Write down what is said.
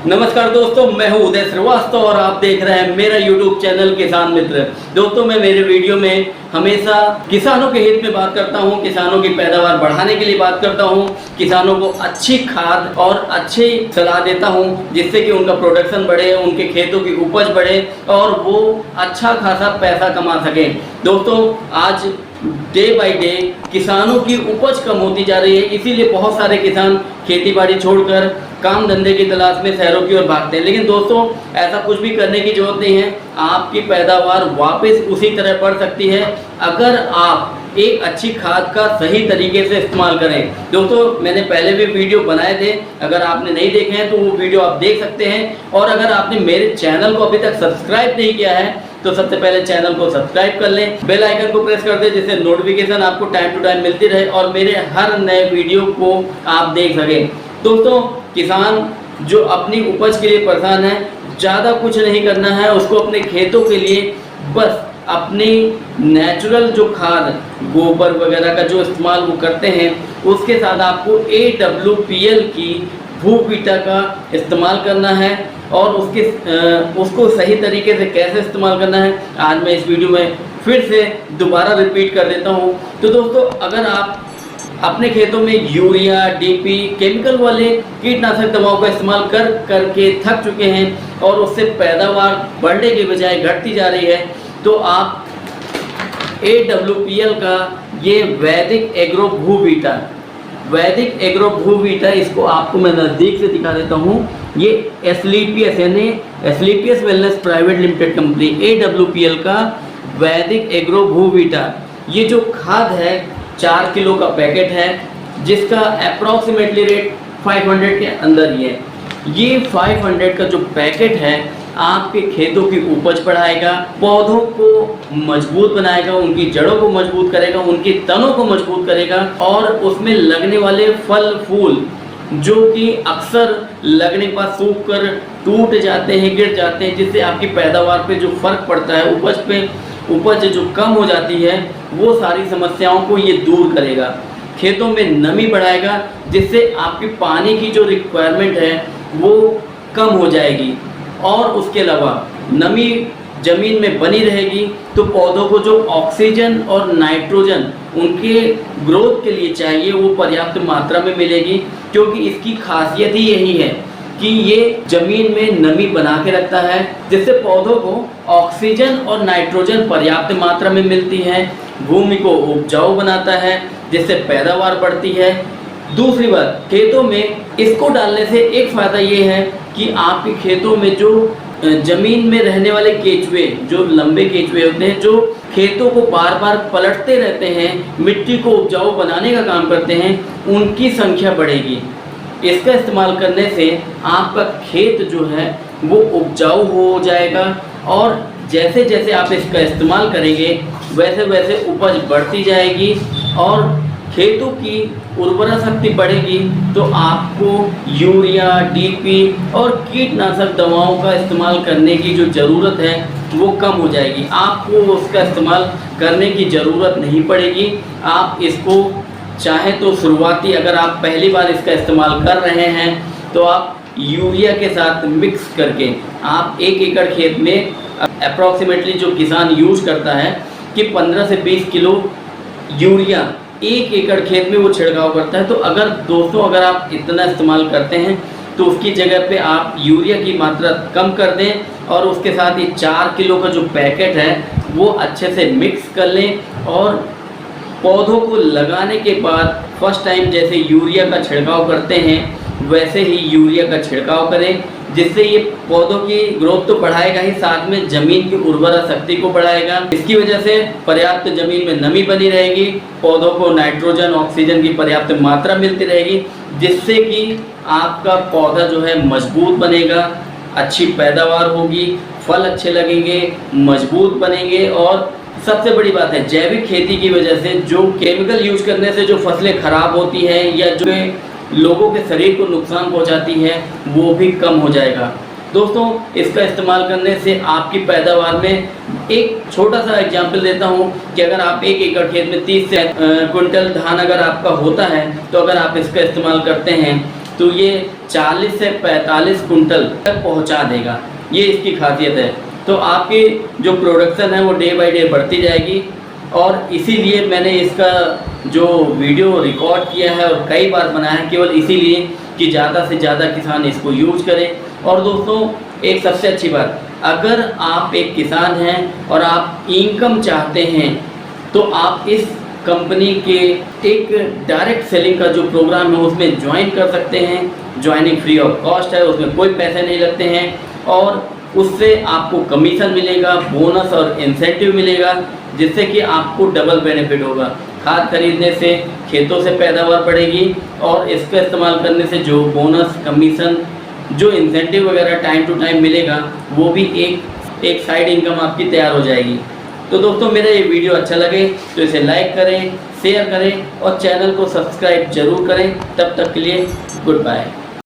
नमस्कार दोस्तों, मैं हूं उदय श्रीवास्तव और आप देख रहे हैं मेरा YouTube चैनल किसान मित्र। दोस्तों, मैं मेरे वीडियो में हमेशा किसानों के हित में बात करता हूं, किसानों की पैदावार बढ़ाने के लिए बात करता हूं, किसानों को अच्छी खाद और अच्छी सलाह देता हूं जिससे कि उनका प्रोडक्शन बढ़े, उनके खेतों की उपज बढ़े और वो अच्छा खासा पैसा कमा सकें। दोस्तों, आज डे बाय डे किसानों की उपज कम होती जा रही है, इसीलिए बहुत सारे किसान खेती बाड़ी छोड़कर काम धंधे की तलाश में शहरों की ओर भागते हैं। लेकिन दोस्तों, ऐसा कुछ भी करने की जरूरत नहीं है। आपकी पैदावार वापस उसी तरह बढ़ सकती है अगर आप एक अच्छी खाद का सही तरीके से इस्तेमाल करें। दोस्तों, मैंने पहले भी वीडियो बनाए थे, अगर आपने नहीं देखे हैं तो वो वीडियो आप देख सकते हैं। और अगर आपने मेरे चैनल को अभी तक सब्सक्राइब नहीं किया है तो सबसे पहले चैनल को सब्सक्राइब कर लें, बेल आइकन को प्रेस कर दें जिससे नोटिफिकेशन आपको टाइम टू टाइम मिलती रहे और मेरे हर नए वीडियो को आप देख सकें। दोस्तों, किसान जो अपनी उपज के लिए परेशान है, ज़्यादा कुछ नहीं करना है उसको अपने खेतों के लिए। बस अपनी नेचुरल जो खाद गोबर वगैरह का जो इस्तेमाल वो करते हैं, उसके साथ आपको AWPL की भूवीटा का इस्तेमाल करना है। और उसको सही तरीके से कैसे इस्तेमाल करना है आज मैं इस वीडियो में फिर से दोबारा रिपीट कर देता हूँ। तो दोस्तों, अगर आप अपने खेतों में यूरिया, DP, केमिकल वाले कीटनाशक दवाओं का इस्तेमाल करके थक चुके हैं और उससे पैदावार बढ़ने के बजाय घटती जा रही है, तो आप AWPL का ये वैदिक एग्रो भूवीटा, इसको आपको मैं नज़दीक से दिखा देता हूँ। ये एस्क्लेपियस यानी Asclepius wellness private limited company AWPL का वैदिक एग्रो भूवीटा, ये जो खाद है 4 किलो का पैकेट है जिसका अप्रॉक्सीमेटली रेट 500 के अंदर ही है। ये 500 का जो पैकेट है आपके खेतों की उपज बढ़ाएगा, पौधों को मजबूत बनाएगा, उनकी जड़ों को मजबूत करेगा, उनकी तनों को मजबूत करेगा और उसमें लगने वाले फल फूल जो कि अक्सर लगने के बाद सूख कर टूट जाते हैं, गिर जाते हैं, जिससे आपकी पैदावार पे जो फर्क पड़ता है, उपज जो कम हो जाती है, वो सारी समस्याओं को ये दूर करेगा। खेतों में नमी बढ़ाएगा जिससे आपकी पानी की जो रिक्वायरमेंट है वो कम हो जाएगी। और उसके अलावा नमी ज़मीन में बनी रहेगी तो पौधों को जो ऑक्सीजन और नाइट्रोजन उनके ग्रोथ के लिए चाहिए वो पर्याप्त मात्रा में मिलेगी, क्योंकि इसकी खासियत ही यही है कि ये ज़मीन में नमी बना के रखता है जिससे पौधों को ऑक्सीजन और नाइट्रोजन पर्याप्त मात्रा में मिलती है, भूमि को उपजाऊ बनाता है जिससे पैदावार बढ़ती है। दूसरी बात, खेतों में इसको डालने से एक फ़ायदा ये है कि आपके खेतों में जो ज़मीन में रहने वाले केचुए, जो लंबे केचुए होते हैं, जो खेतों को बार बार पलटते रहते हैं, मिट्टी को उपजाऊ बनाने का काम करते हैं, उनकी संख्या बढ़ेगी। इसका इस्तेमाल करने से आपका खेत जो है वो उपजाऊ हो जाएगा और जैसे जैसे आप इसका इस्तेमाल करेंगे वैसे वैसे उपज बढ़ती जाएगी और खेतों की उर्वरा शक्ति बढ़ेगी, तो आपको यूरिया, DP और कीटनाशक दवाओं का इस्तेमाल करने की जो ज़रूरत है वो कम हो जाएगी। आपको उसका इस्तेमाल करने की ज़रूरत नहीं पड़ेगी। आप इसको चाहे तो शुरुआती, अगर आप पहली बार इसका इस्तेमाल कर रहे हैं तो आप यूरिया के साथ मिक्स करके आप 1 एकड़ खेत में अप्रॉक्सीमेटली जो किसान यूज़ करता है कि 15 से 20 किलो यूरिया 1 एकड़ खेत में वो छिड़काव करता है। तो अगर आप इतना इस्तेमाल करते हैं तो उसकी जगह पे आप यूरिया की मात्रा कम कर दें और उसके साथ ही 4 किलो का जो पैकेट है वो अच्छे से मिक्स कर लें और पौधों को लगाने के बाद फर्स्ट टाइम जैसे यूरिया का छिड़काव करते हैं वैसे ही यूरिया का छिड़काव करें, जिससे ये पौधों की ग्रोथ तो बढ़ाएगा ही, साथ में ज़मीन की उर्वरा शक्ति को बढ़ाएगा। इसकी वजह से पर्याप्त ज़मीन में नमी बनी रहेगी, पौधों को नाइट्रोजन, ऑक्सीजन की पर्याप्त मात्रा मिलती रहेगी, जिससे कि आपका पौधा जो है मजबूत बनेगा, अच्छी पैदावार होगी, फल अच्छे लगेंगे, मजबूत बनेंगे। और सबसे बड़ी बात है, जैविक खेती की वजह से जो केमिकल यूज करने से जो फसलें खराब होती हैं या जो लोगों के शरीर को नुकसान पहुंचाती है वो भी कम हो जाएगा। दोस्तों, इसका इस्तेमाल करने से आपकी पैदावार में, एक छोटा सा एग्जांपल देता हूं कि अगर आप 1 एकड़ खेत में 30 से क्विंटल धान अगर आपका होता है तो अगर आप इसका इस्तेमाल करते हैं तो ये 40 से 45 कुंटल तक पहुंचा देगा। ये इसकी खासियत है। तो आपकी जो प्रोडक्शन है वो डे बाय डे बढ़ती जाएगी, और इसीलिए मैंने इसका जो वीडियो रिकॉर्ड किया है और कई बार बनाया है, केवल इसीलिए कि ज़्यादा से ज़्यादा किसान इसको यूज़ करें। और दोस्तों एक सबसे अच्छी बात, अगर आप एक किसान हैं और आप इनकम चाहते हैं तो आप इस कंपनी के एक डायरेक्ट सेलिंग का जो प्रोग्राम है उसमें ज्वाइन कर सकते हैं। ज्वाइनिंग फ्री ऑफ कॉस्ट है, उसमें कोई पैसे नहीं लगते हैं, और उससे आपको कमीशन मिलेगा, बोनस और इंसेंटिव मिलेगा, जिससे कि आपको डबल बेनिफिट होगा। खाद खरीदने से खेतों से पैदावार बढ़ेगी, और इसका इस्तेमाल करने से जो बोनस, कमीशन, जो इंसेंटिव वगैरह टाइम टू टाइम मिलेगा, वो भी एक साइड इनकम आपकी तैयार हो जाएगी। तो दोस्तों मेरा ये वीडियो अच्छा लगे तो इसे लाइक करें, शेयर करें और चैनल को सब्सक्राइब जरूर करें। तब तक के लिए गुड बाय।